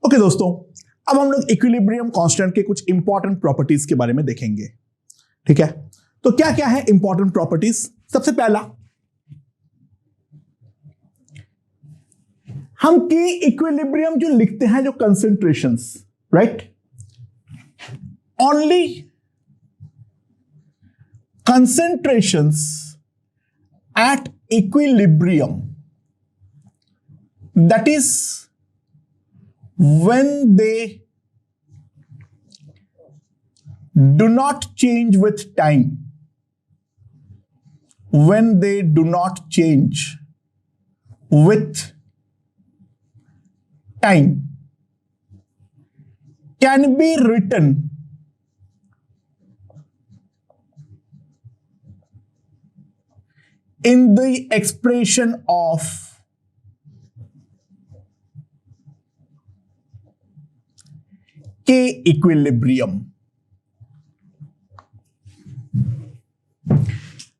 Okay दोस्तों, अब हम लोग इक्विलिब्रियम कांस्टेंट के कुछ इंपॉर्टेंट प्रॉपर्टीज के बारे में देखेंगे। ठीक है, तो क्या क्या है इंपॉर्टेंट प्रॉपर्टीज? सबसे पहला, हम के इक्विलिब्रियम जो लिखते हैं, जो concentrations, right, only concentrations at equilibrium, that is when they do not change with time, when they do not change with time, can be written in the expression of K equilibrium.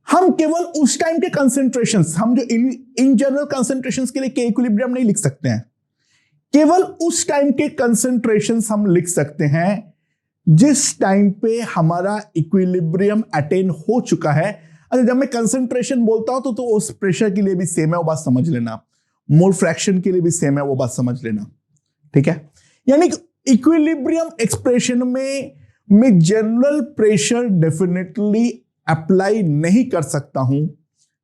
हम केवल उस time के कंसेंट्रेशंस, हम जो in general कंसेंट्रेशंस के लिए K equilibrium नहीं लिख सकते हैं, केवल उस टाइम के कंसेंट्रेशंस हम लिख सकते हैं जिस टाइम पे हमारा इक्विलिब्रियम अटेन हो चुका है। अच्छा, जब मैं कंसेंट्रेशन बोलता हूं तो उस प्रेशर के लिए भी सेम है, वो बात समझ लेना। मोल फ्रैक्शन के लिए भी सेम है, वो बात समझ लेना। ठीक है, यानी इक्विलिब्रियम एक्सप्रेशन में मैं जनरल प्रेशर डेफिनेटली अप्लाई नहीं कर सकता हूं।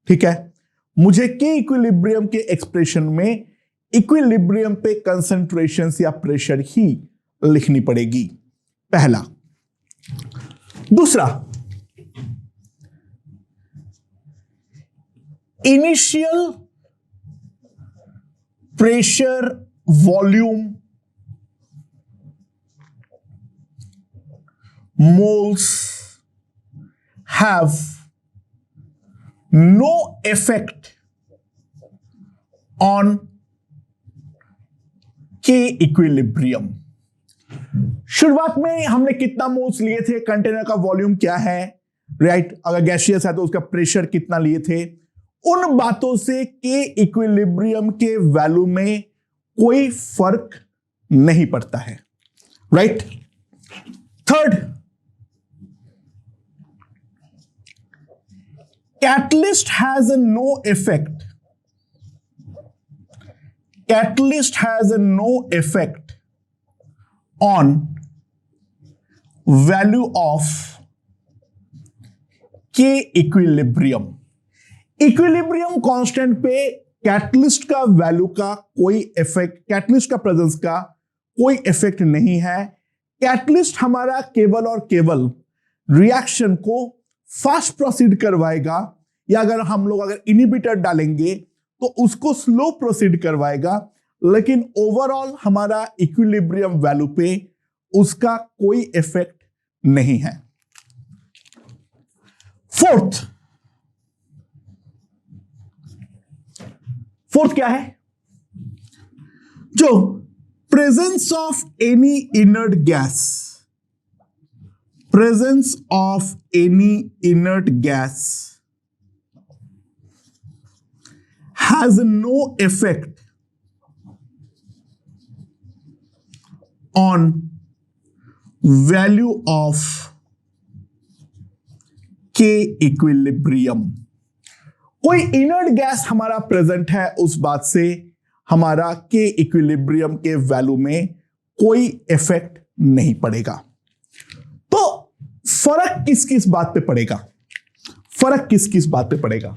ठीक है, मुझे के इक्विलिब्रियम के एक्सप्रेशन में इक्विलिब्रियम पे कंसेंट्रेशन या प्रेशर ही लिखनी पड़ेगी, पहला। दूसरा, initial pressure volume moles have no effect on K equilibrium. शुरुआत में हमने कितना मोल्स लिए थे, कंटेनर का वॉल्यूम क्या है, राइट, अगर गैसियस है तो उसका प्रेशर कितना लिए थे, उन बातों से के इक्विलिब्रियम के वैल्यू में कोई फर्क नहीं पड़ता है, right. Third, catalyst has a no effect. Catalyst has a no effect on value of K equilibrium. Equilibrium constant पे कैटलिस्ट का वैल्यू का कोई इफेक्ट, कैटलिस्ट का प्रेजेंस का कोई इफेक्ट नहीं है। कैटलिस्ट हमारा केवल और केवल रिएक्शन को फास्ट प्रोसीड करवाएगा, या अगर हम लोग इनहिबिटर डालेंगे तो उसको स्लो प्रोसीड करवाएगा, लेकिन ओवरऑल हमारा इक्विलिब्रियम वैल्यू पे उसका कोई इफेक्ट नहीं है। फोर्थ क्या है? जो presence of any inert gas, presence of any inert gas has no effect on value of K equilibrium. कोई इनर्ट गैस हमारा प्रेजेंट है, उस बात से हमारा K इक्विलिब्रियम के वैल्यू में कोई इफेक्ट नहीं पड़ेगा। तो फर्क किस किस बात पे पड़ेगा? फर्क किस किस बात पे पड़ेगा?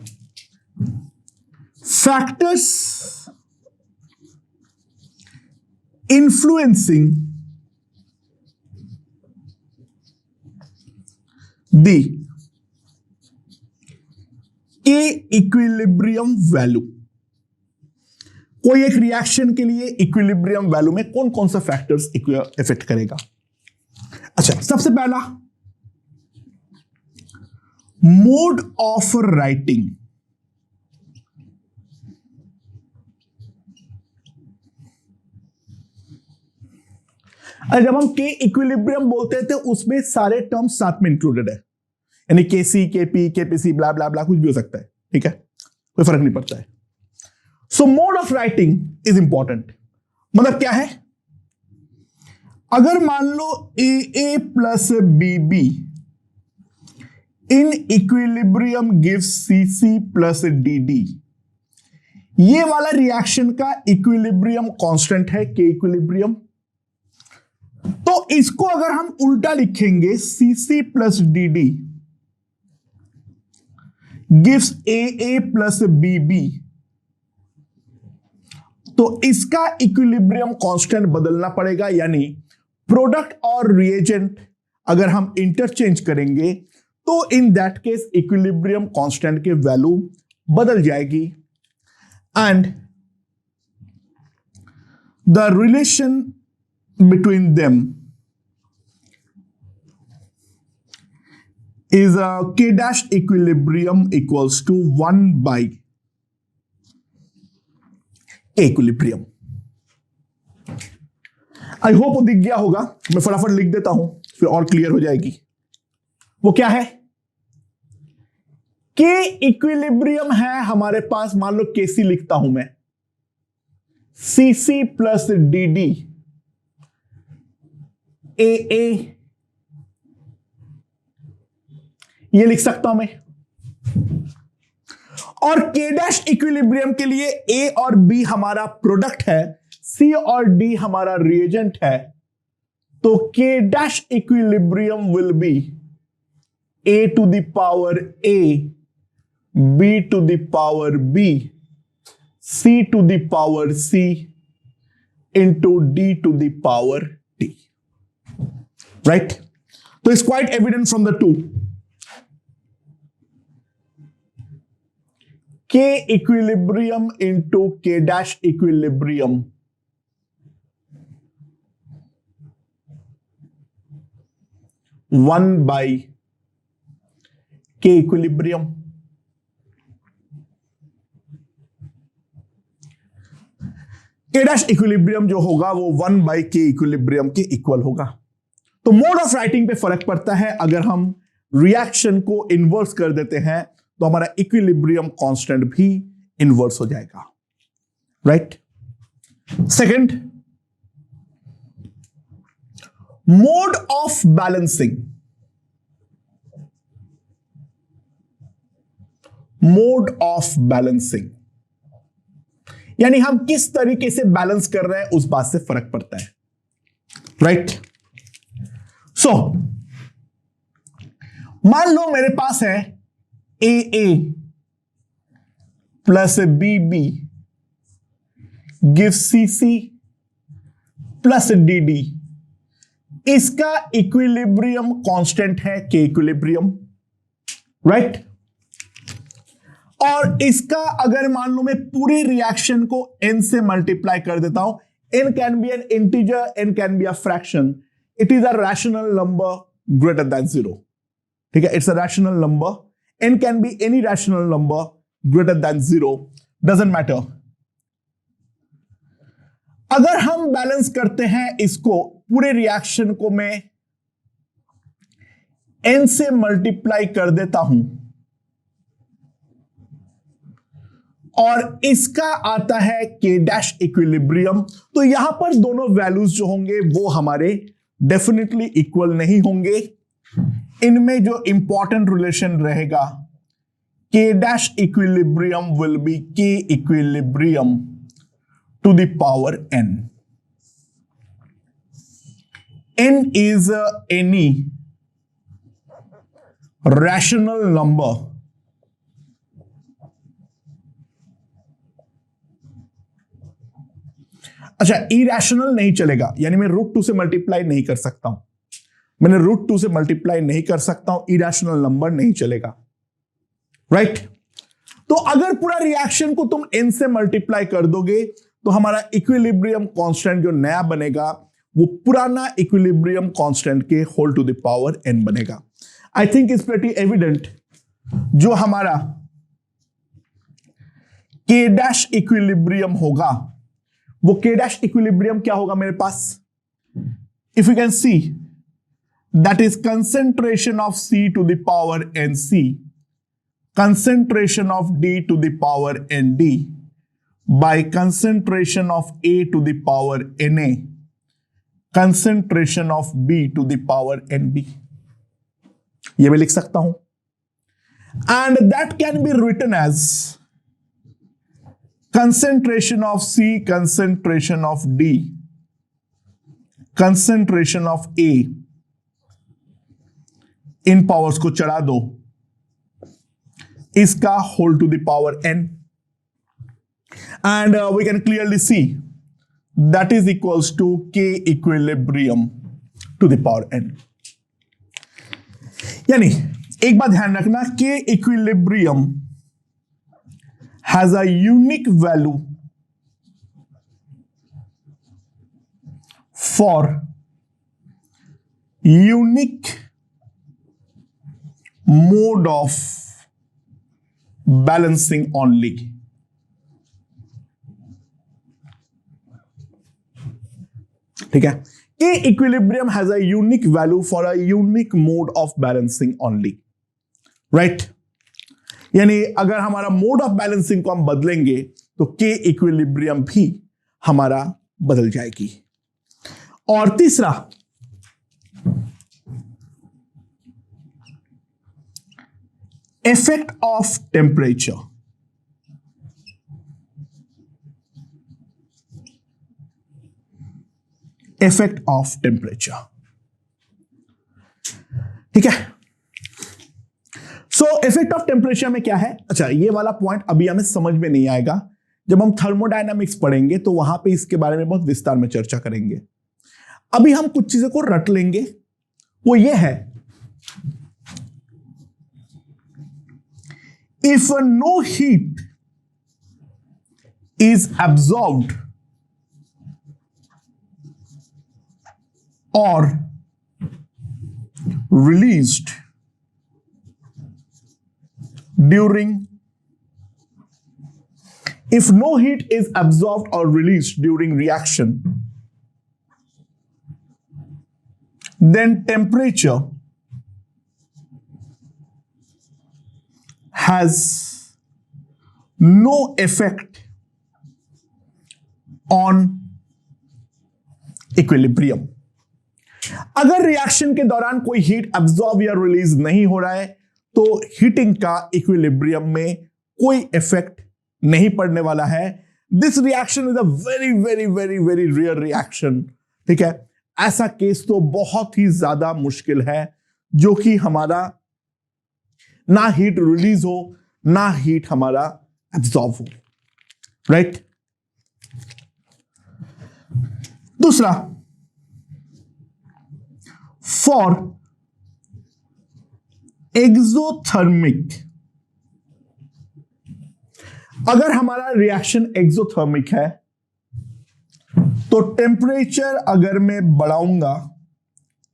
फैक्टर्स इन्फ्लुएंसिंग द के इक्विलिब्रियम वैल्यू। कोई एक रिएक्शन के लिए इक्विलिब्रियम वैल्यू में कौन कौन सा फैक्टर्स इफेक्ट करेगा? अच्छा, सबसे पहला, मोड ऑफ राइटिंग। जब हम के इक्विलिब्रियम बोलते हैं तो उसमें सारे टर्म्स साथ में इंक्लूडेड है, यानी के सी, के पी, के पी सी, ब्ला ब्ला ब्ला, कुछ भी हो सकता है। ठीक है, कोई फर्क नहीं पड़ता है। सो mode of writing is important. मतलब क्या है? अगर मान लो AA plus BB in equilibrium gives CC plus DD, ये वाला रिएक्शन का इक्विलिब्रियम कांस्टेंट है के इक्विलिब्रियम। तो इसको अगर हम उल्टा लिखेंगे CC plus DD gives AA plus BB, तो इसका इक्विलिब्रियम कांस्टेंट बदलना पड़ेगा, यानी प्रोडक्ट और रिएजेंट अगर हम इंटरचेंज करेंगे तो in that case equilibrium constant के वैल्यू बदल जाएगी and the relation between them is a K dash equilibrium equals to 1 by equilibrium. I hope दिख गया होगा, मैं फटाफट लिख देता हूं फिर और क्लियर हो जाएगी। वो क्या है? के इक्विलिब्रियम है हमारे पास, मान लो केसी लिखता हूं मैं, सीसी प्लस डीडी ए ये लिख सकता हूं मैं। और के डैश इक्विलिब्रियम के लिए ए और बी हमारा प्रोडक्ट है, सी और डी हमारा रिएजेंट है, तो के dash equilibrium will be A to the power A, B to the power B, C to the power C into D to the power D. Right? तो it's quite evident from the two. K equilibrium into K dash equilibrium one by K equilibrium। K dash equilibrium जो होगा वो 1 by K equilibrium के equal होगा। तो mode of writing पे फर्क पड़ता है। अगर हम रिएक्शन को इन्वर्स कर देते हैं तो हमारा इक्विलिब्रियम कांस्टेंट भी इन्वर्स हो जाएगा। Right? Second, mode of balancing. Mode of balancing यानी हम किस तरीके से बैलेंस कर रहे हैं उस बात से फर्क पड़ता है। राइट? सो मान लो मेरे पास है AA plus BB give CC plus DD, इसका इक्विलिब्रियम कांस्टेंट है के इक्विलिब्रियम। राइट? और इसका अगर मान लो मैं पूरे रिएक्शन को n से मल्टीप्लाई कर देता हूं, n can be N integer, n can be a fraction, it is a rational number greater than 0। ठीक है? It's a rational number, n can be any rational number greater than 0, doesn't matter। अगर हम balance करते हैं इसको, पूरे reaction को मैं n से मल्टीप्लाई कर देता हूं और इसका आता है k डैश इक्विलिब्रियम, तो यहां पर दोनों वैल्यूज जो होंगे वो हमारे डेफिनेटली इक्वल नहीं होंगे। इनमें जो इंपॉर्टेंट रिलेशन रहेगा, K dash equilibrium will be K equilibrium to the power n. N is any rational number अच्छा, इरेशनल नहीं चलेगा, यानी मैं √2 से मल्टीप्लाई नहीं कर सकता हूं, मैंने √2 से मल्टीप्लाई नहीं कर सकता हूं, इरेशनल नंबर नहीं चलेगा। राइट? तो अगर पूरा रिएक्शन को तुम n से मल्टीप्लाई कर दोगे तो हमारा इक्विलिब्रियम कांस्टेंट जो नया बनेगा वो पुराना इक्विलिब्रियम कांस्टेंट के whole to the power n बनेगा। I think it's pretty evident. जो हमारा K डैश इक्विलिब्रियम होगा वो K डैश इक्विलिब्रियम क्या होगा मेरे पास? If you can see, that is concentration of C to the power NC, concentration of D to the power ND by concentration of A to the power NA, concentration of B to the power NB, ये मैं लिख सकता हूं, and that can be written as concentration of C, concentration of D, concentration of A, इन powers को चढ़ा दो, इसका whole to the power n, and we can clearly see that is equals to K equilibrium to the power n. यानी एक बात ध्यान रखना, K equilibrium has a unique value for unique mode of balancing only. ठीक है, K equilibrium has a unique value for a unique mode of balancing only, right? यानी अगर हमारा मोड ऑफ बैलेंसिंग को हम बदलेंगे तो K equilibrium भी हमारा बदल जाएगी. और तीसरा, effect of temperature. Effect of temperature. ठीक है, सो इफेक्ट ऑफ टेम्परेचर में क्या है? अच्छा, ये वाला पॉइंट अभी हमें समझ में नहीं आएगा, जब हम थर्मोडायनामिक्स पढ़ेंगे तो वहां पे इसके बारे में बहुत विस्तार में चर्चा करेंगे. अभी हम कुछ चीजों को रट लेंगे, वो ये है, if no heat is absorbed or released during if no heat is absorbed or released during reaction, then temperature has no effect on equilibrium. अगर रिएक्शन के दौरान कोई हीट एब्जॉर्ब या रिलीज नहीं हो रहा है तो हीटिंग का इक्विलिब्रियम में कोई इफेक्ट नहीं पड़ने वाला है. This reaction is a very very very very rare reaction. ठीक है, ऐसा केस तो बहुत ही ज्यादा मुश्किल है जो कि हमारा ना हीट रिलीज हो ना हीट हमारा एब्जॉर्ब हो, राइट? दूसरा, फॉर एक्सोथर्मिक, अगर हमारा रिएक्शन एक्सोथर्मिक है तो टेम्परेचर अगर मैं बढ़ाऊंगा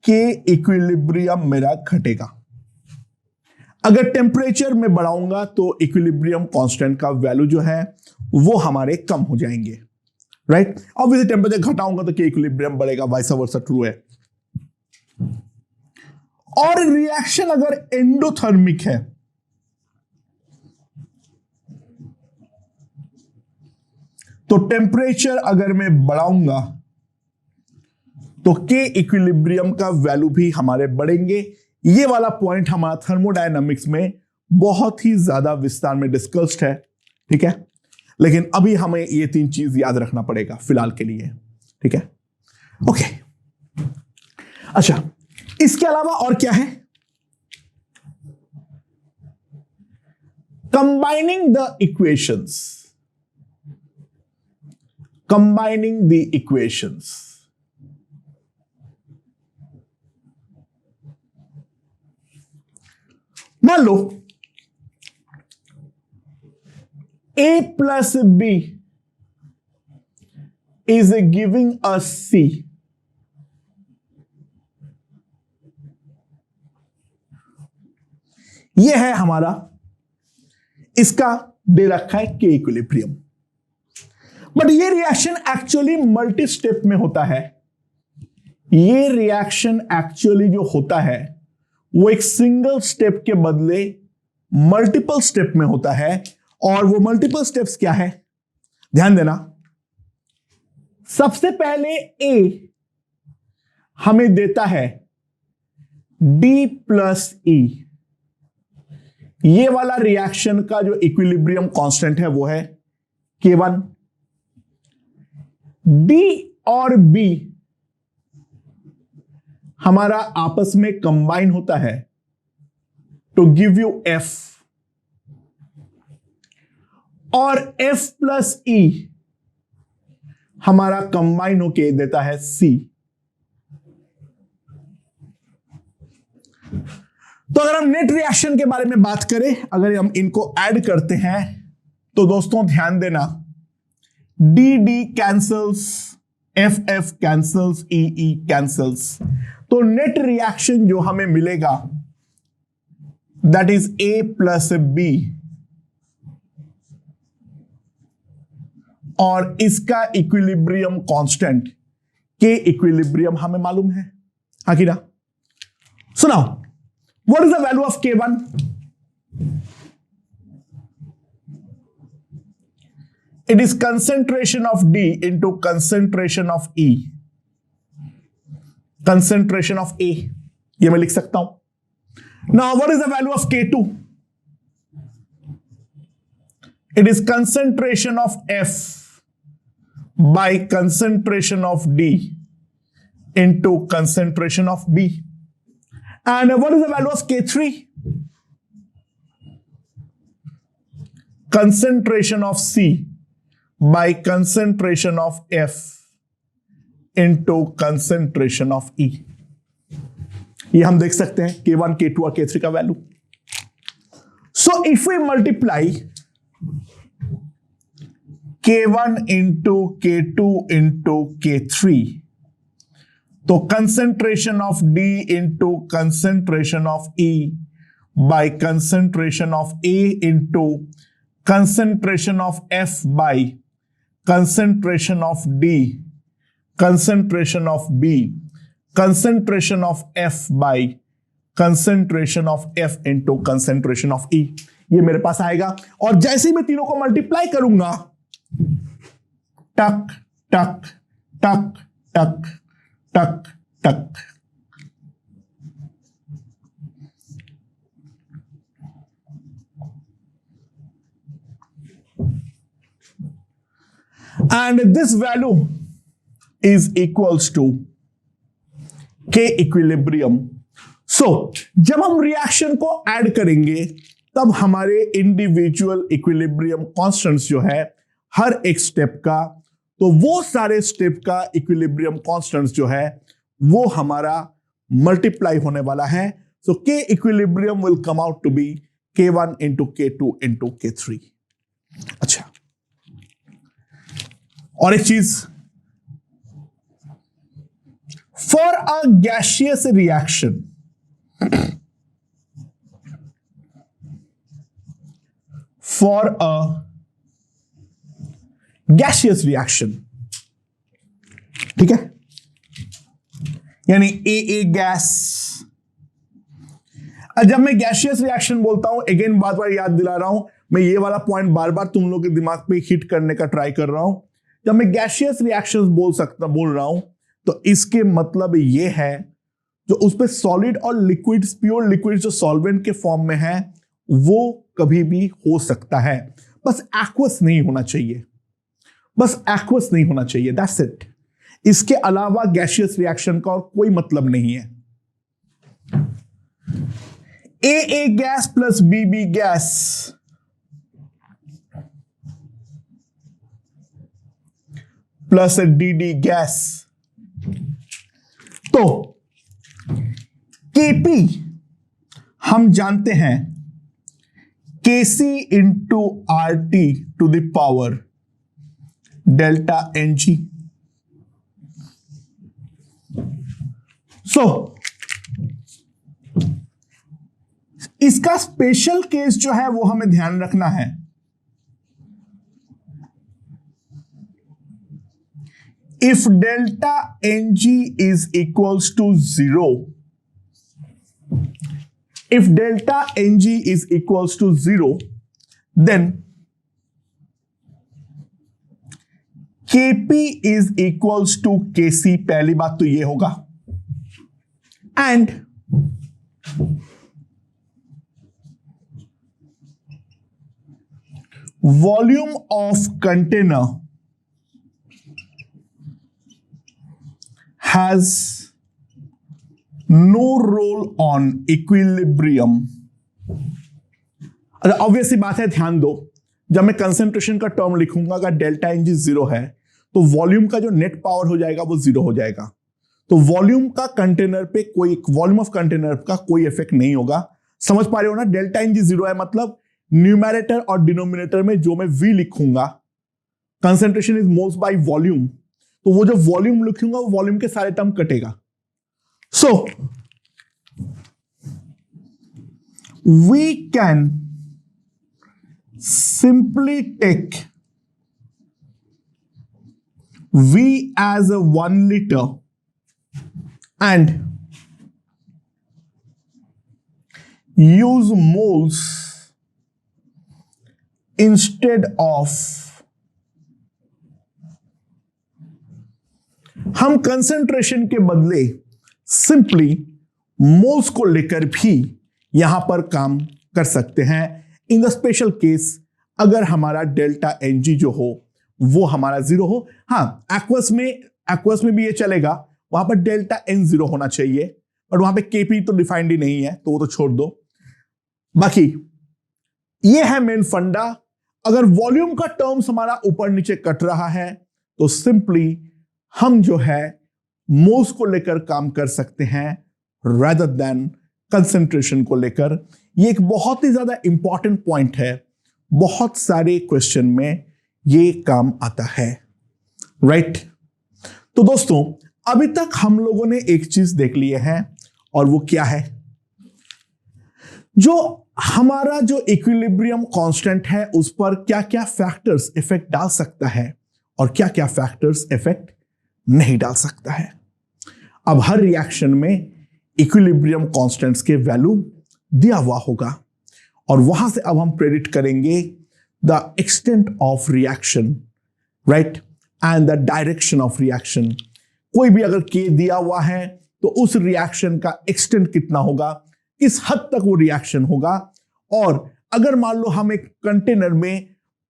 के इक्विलिब्रियम मेरा घटेगा. अगर टेम्परेचर में बढ़ाऊंगा तो इक्विलिब्रियम कांस्टेंट का वैल्यू जो है वो हमारे कम हो जाएंगे, राइट? ऑब्वियसली टेम्परेचर घटाऊंगा तो के इक्विलिब्रियम बढ़ेगा, वाइस वर्सा ट्रू है. और रिएक्शन अगर एंडोथर्मिक है तो टेम्परेचर अगर मैं बढ़ाऊंगा तो के इक्विलिब्रियम का वैल्यू भी हमारे बढ़ेंगे. ये वाला पॉइंट हमारा थर्मोडायनामिक्स में बहुत ही ज्यादा विस्तार में डिस्कस्ड है, ठीक है? लेकिन अभी हमें ये तीन चीज याद रखना पड़ेगा फिलहाल के लिए, ठीक है? ओके, अच्छा, इसके अलावा और क्या है? Combining the equations, combining the equations. मान लो A plus B is giving us C. यह है हमारा, इसका दे रखा है के इक्विलिब्रियम. बट ये रिएक्शन एक्चुअली मल्टी स्टेप में होता है. ये रिएक्शन एक्चुअली जो होता है वो एक सिंगल स्टेप के बदले मल्टीपल स्टेप में होता है. और वो मल्टीपल स्टेप्स क्या है? ध्यान देना, सबसे पहले A हमें देता है D प्लस E। ये वाला रिएक्शन का जो इक्विलिब्रियम कांस्टेंट है वो है K1। D और B हमारा आपस में कंबाइन होता है टू गिव यू F, और F प्लस E हमारा कंबाइन होके देता है C। तो अगर हम नेट रिएक्शन के बारे में बात करें, अगर हम इनको ऐड करते हैं तो दोस्तों ध्यान देना, D D cancels, F F cancels, E E cancels. तो नेट रिएक्शन जो हमें मिलेगा that is A plus B, और इसका इक्विलिब्रियम कांस्टेंट K इक्विलिब्रियम हमें मालूम है। हाँ कि ना? सुनाओ, what is the value of K1? It is concentration of D into concentration of E, concentration of A, ये मैं लिख सकता हूं। Now what is the value of K2? It is concentration of F by concentration of D into concentration of B. And what is the value of K3? Concentration of C by concentration of F into concentration of E. ये हम देख सकते हैं K1, K2 और K3 का value. So if we multiply K1 into K2 into K3, तो concentration of D into concentration of E by concentration of A into concentration of F by concentration of D, concentration of B, concentration of F by concentration of F into concentration of E, ये मेरे पास आएगा। और जैसे ही मैं तीनों को multiply करूंगा, टक टक टक टक टक टक, and this value is equals to K equilibrium. So जब हम रिएक्शन को ऐड करेंगे तब हमारे इंडिविजुअल इक्विलिब्रियम कांस्टेंट्स जो है हर एक स्टेप का, तो वो सारे स्टेप का इक्विलिब्रियम कांस्टेंट्स जो है वो हमारा मल्टीप्लाई होने वाला है। So K equilibrium will come out to be K1 into K2 into K3। अच्छा, और एक चीज, for a gaseous reaction, for a gaseous reaction, ठीक है, यानी ए गैस। जब मैं गैसियस रिएक्शन बोलता हूं, अगेन बार बार याद दिला रहा हूं, मैं ये वाला पॉइंट बार बार तुम लोगों के दिमाग पे हिट करने का ट्राई कर रहा हूं। जब मैं गैसियस रिएक्शंस बोल रहा हूं तो इसके मतलब ये है जो उस पे सॉलिड और लिक्विड्स, प्योर लिक्विड जो सॉल्वेंट के फॉर्म में है वो कभी भी हो सकता है, बस एक्वस नहीं होना चाहिए, बस एक्वस नहीं होना चाहिए, दैट्स इट। इसके अलावा गैसियस रिएक्शन का और कोई मतलब नहीं है। A gas plus B gas plus D gas, तो केपी हम जानते हैं KC into R T to the power delta N G. So इसका स्पेशल केस जो है वो हमें ध्यान रखना है। If delta Ng is equals to 0, if delta Ng is equals to 0, then Kp is equals to Kc। पहली बात तो ये होगा, and volume of container has no role on equilibrium. अच्छा, ऑब्वियसली बात है, ध्यान दो, जब मैं कंसेंट्रेशन का टर्म लिखूंगा, अगर डेल्टा एन जी जीरो है तो वॉल्यूम का जो नेट पावर हो जाएगा वो जीरो हो जाएगा। तो वॉल्यूम का कंटेनर पे कोई, वॉल्यूम ऑफ कंटेनर का कोई इफेक्ट नहीं होगा। समझ पा रहे हो ना? डेल्टा एन जी जीरो है मतलब न्यूमैरेटर और डिनोमिनेटर में जो मैं वी लिखूंगा, concentration is moles by volume, तो वो जो वॉल्यूम लिखूंगा वो वॉल्यूम के सारे टर्म कटेगा। So we can simply take V as a 1 liter and use moles instead of, हम कंसेंट्रेशन के बदले सिंपली मोल्स को लेकर भी यहां पर काम कर सकते हैं इन द स्पेशल केस अगर हमारा डेल्टा एन जी जो हो वो हमारा जीरो हो। हाँ, एक्वस में भी ये चलेगा, वहां पर डेल्टा एन जीरो होना चाहिए, और वहां पे केपी तो डिफाइंड ही नहीं है, तो वो तो छोड़ दो। बाकी ये है मेन फंडा। अगर वॉल्यूम का टर्म्स हमारा ऊपर नीचे कट रहा है तो सिंपली हम जो है मोल्स को लेकर काम कर सकते हैं rather देन कंसेंट्रेशन को लेकर। ये एक बहुत ही ज्यादा इंपॉर्टेंट पॉइंट है, बहुत सारे क्वेश्चन में ये काम आता है, राइट? तो दोस्तों, अभी तक हम लोगों ने एक चीज देख ली है, और वो क्या है, जो हमारा जो इक्विलिब्रियम कांस्टेंट है उस पर क्या क्या फैक्टर्स इफेक्ट डाल सकता है और क्या क्या फैक्टर्स इफेक्ट नहीं डाल सकता है। अब हर रिएक्शन में इक्विलिब्रियम कांस्टेंट्स के वैल्यू दिया हुआ होगा, और वहां से अब हम प्रेडिक्ट करेंगे the extent of reaction, right, and the direction of reaction. कोई भी अगर के दिया हुआ है तो उस रिएक्शन का एक्सटेंट कितना होगा, किस हद तक वो रिएक्शन होगा। और अगर मान लो हम एक कंटेनर में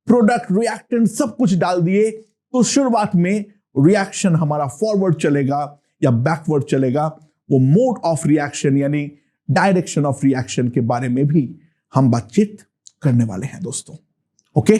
प्रोडक्ट, रिएक्टेंट सब कुछ डाल दिए, तो शुरुआत में रिएक्शन हमारा फॉरवर्ड चलेगा या बैकवर्ड चलेगा, वो मोड ऑफ रिएक्शन यानी डायरेक्शन ऑफ रिएक्शन के बारे में भी हम बातचीत करने वाले हैं दोस्तों। ओके।